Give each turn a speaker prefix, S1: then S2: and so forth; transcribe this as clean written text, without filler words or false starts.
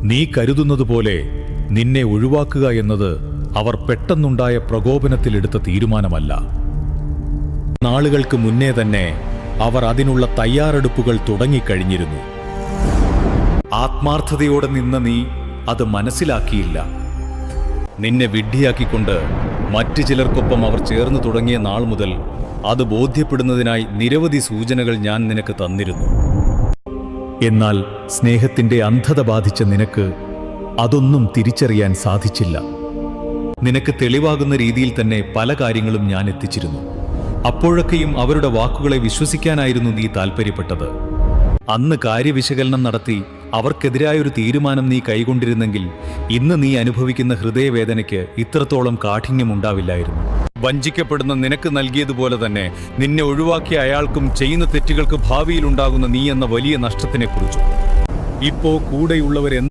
S1: നീ കരുതുന്നതുപോലെ നിന്നെ ഒഴിവാക്കുക എന്നത് അവർ പെട്ടെന്നുണ്ടായ പ്രകോപനത്തിലെടുത്ത തീരുമാനമല്ല. നാളുകൾക്ക് മുന്നേ തന്നെ അവർ അതിനുള്ള തയ്യാറെടുപ്പുകൾ തുടങ്ങിക്കഴിഞ്ഞിരുന്നു. ആത്മാർത്ഥതയോടെ നിന്ന നീ അത് മനസ്സിലാക്കിയില്ല. നിന്നെ വിഡ്ഢിയാക്കിക്കൊണ്ട് മറ്റു ചിലർക്കൊപ്പം അവർ ചേർന്നു തുടങ്ങിയ നാൾ മുതൽ അത് ബോധ്യപ്പെടുന്നതിനായി നിരവധി സൂചനകൾ ഞാൻ നിനക്ക് തന്നിരുന്നു. എന്നാൽ സ്നേഹത്തിന്റെ അന്ധത ബാധിച്ച നിനക്ക് അതൊന്നും തിരിച്ചറിയാൻ സാധിച്ചില്ല. നിനക്ക് തെളിവാകുന്ന രീതിയിൽ തന്നെ പല കാര്യങ്ങളും ഞാൻ എത്തിച്ചിരുന്നു. അപ്പോഴൊക്കെയും അവരുടെ വാക്കുകളെ വിശ്വസിക്കാനായിരുന്നു നീ താൽപ്പര്യപ്പെട്ടത്. അന്ന് കാര്യവിശകലനം നടത്തി അവർക്കെതിരായൊരു തീരുമാനം നീ കൈക്കൊണ്ടിരുന്നെങ്കിൽ ഇന്ന് നീ അനുഭവിക്കുന്ന ഹൃദയവേദനയ്ക്ക് ഇത്രത്തോളം കാഠിന്യമുണ്ടാവില്ലായിരുന്നു. വഞ്ചിക്കപ്പെടുന്ന നിനക്ക് നൽകിയതുപോലെ തന്നെ നിന്നെ ഒഴിവാക്കിയ അയാൾക്കും ചെയ്യുന്ന തെറ്റുകൾക്ക് ഭാവിയിലുണ്ടാകുന്ന നീ എന്ന വലിയ നഷ്ടത്തിനെക്കുറിച്ചും. ഇപ്പോ കൂടെയുള്ളവർ